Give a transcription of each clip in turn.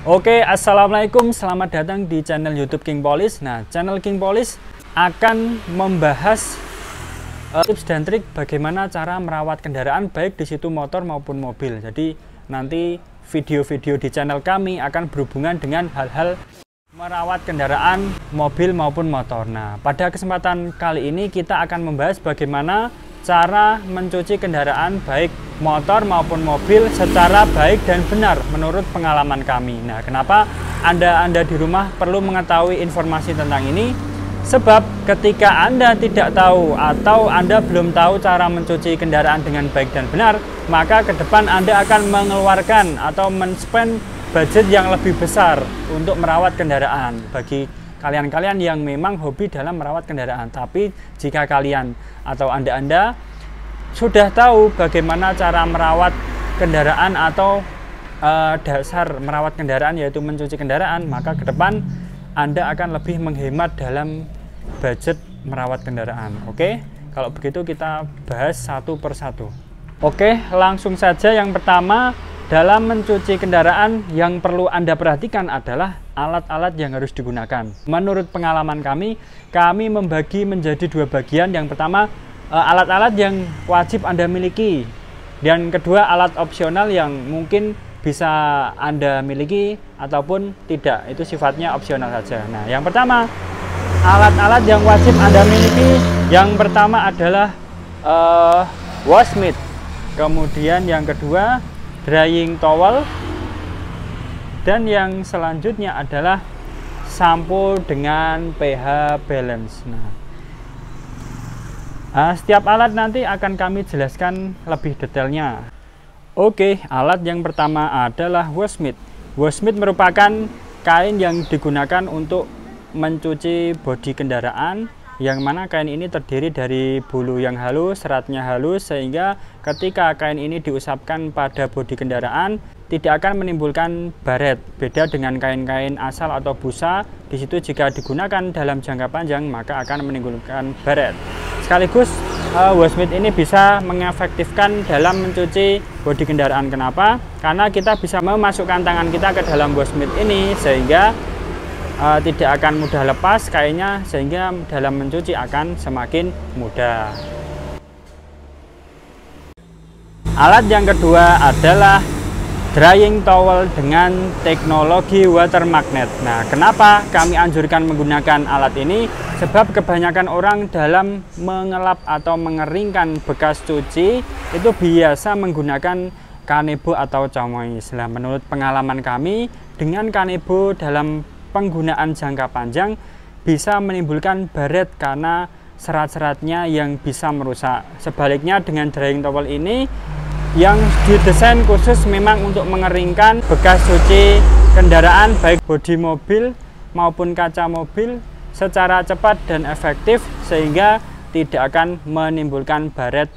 Oke, assalamualaikum, selamat datang di channel YouTube King Polish. Nah, channel King Polish akan membahas tips dan trik bagaimana cara merawat kendaraan baik di situ motor maupun mobil. Jadi nanti video-video di channel kami akan berhubungan dengan hal-hal merawat kendaraan mobil maupun motor. Nah, pada kesempatan kali ini kita akan membahas bagaimana cara mencuci kendaraan baik motor maupun mobil secara baik dan benar menurut pengalaman kami. Nah, kenapa Anda di rumah perlu mengetahui informasi tentang ini? Sebab ketika Anda tidak tahu atau Anda belum tahu cara mencuci kendaraan dengan baik dan benar, maka ke depan Anda akan mengeluarkan atau men-spend budget yang lebih besar untuk merawat kendaraan. Bagi kalian-kalian yang memang hobi dalam merawat kendaraan, tapi jika kalian atau Anda sudah tahu bagaimana cara merawat kendaraan atau dasar merawat kendaraan yaitu mencuci kendaraan, maka ke depan Anda akan lebih menghemat dalam budget merawat kendaraan. Oke, kalau begitu kita bahas satu persatu. Oke, langsung saja. Yang pertama, dalam mencuci kendaraan yang perlu Anda perhatikan adalah alat-alat yang harus digunakan. Menurut pengalaman kami membagi menjadi dua bagian. Yang pertama, alat-alat yang wajib Anda miliki. Dan kedua, alat opsional yang mungkin bisa Anda miliki ataupun tidak. Itu sifatnya opsional saja. Nah, yang pertama, alat-alat yang wajib Anda miliki. Yang pertama adalah wash mitt. Kemudian yang kedua, drying towel, dan yang selanjutnya adalah sampo dengan pH balance. Nah, setiap alat nanti akan kami jelaskan lebih detailnya. Oke, alat yang pertama adalah wash mitt. Wash mitt merupakan kain yang digunakan untuk mencuci bodi kendaraan, yang mana kain ini terdiri dari bulu yang halus, seratnya halus, sehingga ketika kain ini diusapkan pada bodi kendaraan tidak akan menimbulkan baret. Beda dengan kain-kain asal atau busa, di situ jika digunakan dalam jangka panjang maka akan menimbulkan baret. Sekaligus wash mitt ini bisa mengefektifkan dalam mencuci bodi kendaraan. Kenapa? Karena kita bisa memasukkan tangan kita ke dalam wash mitt ini sehingga tidak akan mudah lepas kainnya, sehingga dalam mencuci akan semakin mudah. Alat yang kedua adalah drying towel dengan teknologi water magnet. Nah, kenapa kami anjurkan menggunakan alat ini? Sebab kebanyakan orang dalam mengelap atau mengeringkan bekas cuci itu biasa menggunakan kanebo atau camois. Nah, menurut pengalaman kami, dengan kanebo dalam penggunaan jangka panjang bisa menimbulkan baret karena serat-seratnya yang bisa merusak. Sebaliknya dengan drying towel ini yang didesain khusus memang untuk mengeringkan bekas cuci kendaraan baik bodi mobil maupun kaca mobil secara cepat dan efektif, sehingga tidak akan menimbulkan baret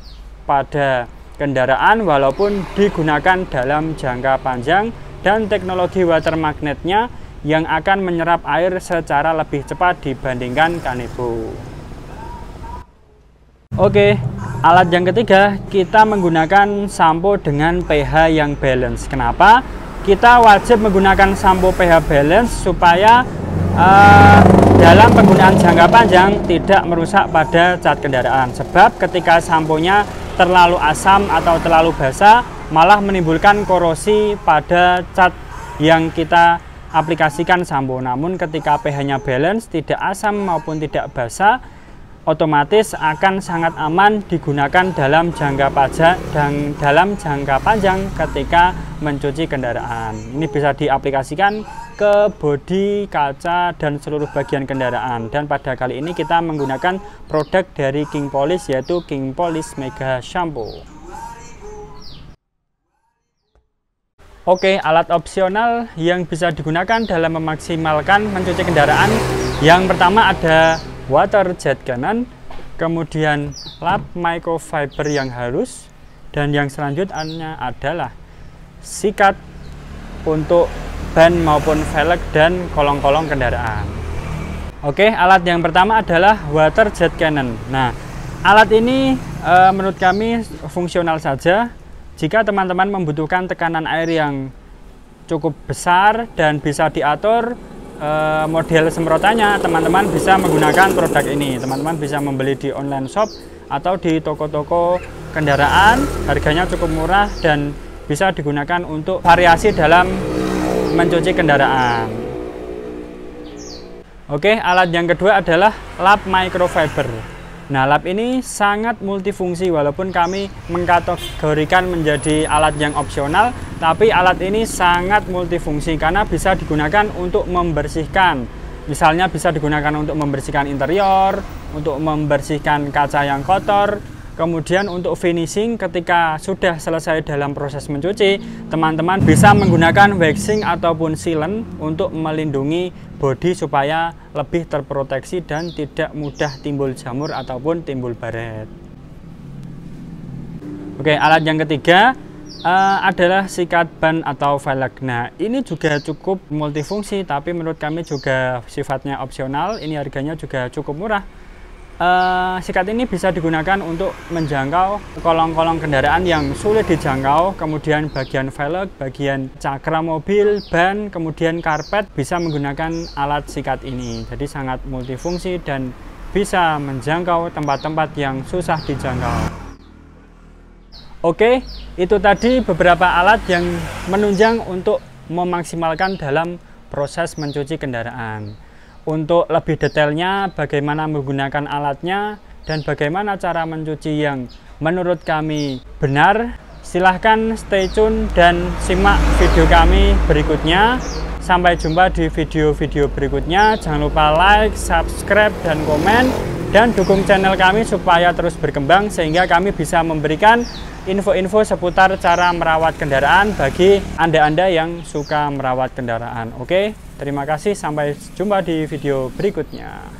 pada kendaraan walaupun digunakan dalam jangka panjang, dan teknologi water magnetnya yang akan menyerap air secara lebih cepat dibandingkan kanebo. Oke, alat yang ketiga, kita menggunakan sampo dengan pH yang balance. Kenapa? Kita wajib menggunakan sampo pH balance supaya dalam penggunaan jangka panjang tidak merusak pada cat kendaraan. Sebab ketika samponya terlalu asam atau terlalu basah malah menimbulkan korosi pada cat yang kita aplikasikan sampo. Namun ketika pH-nya balance, tidak asam maupun tidak basah, otomatis akan sangat aman digunakan dalam jangka panjang ketika mencuci kendaraan. Ini bisa diaplikasikan ke bodi, kaca, dan seluruh bagian kendaraan. Dan pada kali ini kita menggunakan produk dari King Polish, yaitu King Polish Mega Shampoo. Oke, alat opsional yang bisa digunakan dalam memaksimalkan mencuci kendaraan. Yang pertama ada water jet cannon, kemudian lap microfiber yang halus, dan yang selanjutnya adalah sikat untuk ban maupun velg dan kolong-kolong kendaraan. Oke, alat yang pertama adalah water jet cannon. Nah, alat ini menurut kami fungsional saja. Jika teman-teman membutuhkan tekanan air yang cukup besar dan bisa diatur model semprotannya. Teman-teman bisa menggunakan produk ini. Teman-teman bisa membeli di online shop atau di toko-toko kendaraan. Harganya cukup murah dan bisa digunakan untuk variasi dalam mencuci kendaraan. Oke, alat yang kedua adalah lap microfiber. Nah, lap ini sangat multifungsi, walaupun kami mengkategorikan menjadi alat yang opsional, tapi alat ini sangat multifungsi karena bisa digunakan untuk membersihkan. Misalnya bisa digunakan untuk membersihkan interior, untuk membersihkan kaca yang kotor, kemudian untuk finishing ketika sudah selesai dalam proses mencuci, teman-teman bisa menggunakan waxing ataupun sealant untuk melindungi bodi supaya lebih terproteksi dan tidak mudah timbul jamur ataupun timbul baret. Oke, alat yang ketiga adalah sikat ban atau velg. Nah, ini juga cukup multifungsi, tapi menurut kami juga sifatnya opsional. Ini harganya juga cukup murah. Sikat ini bisa digunakan untuk menjangkau kolong-kolong kendaraan yang sulit dijangkau, kemudian bagian velg, bagian cakra mobil, ban, kemudian karpet bisa menggunakan alat sikat ini. Jadi sangat multifungsi dan bisa menjangkau tempat-tempat yang susah dijangkau. Oke, itu tadi beberapa alat yang menunjang untuk memaksimalkan dalam proses mencuci kendaraan. Untuk lebih detailnya bagaimana menggunakan alatnya dan bagaimana cara mencuci yang menurut kami benar, silahkan stay tune dan simak video kami berikutnya. Sampai jumpa di video-video berikutnya. Jangan lupa like, subscribe, dan komen, dan dukung channel kami supaya terus berkembang sehingga kami bisa memberikan info-info seputar cara merawat kendaraan bagi Anda-Anda yang suka merawat kendaraan. Oke, terima kasih, sampai jumpa di video berikutnya.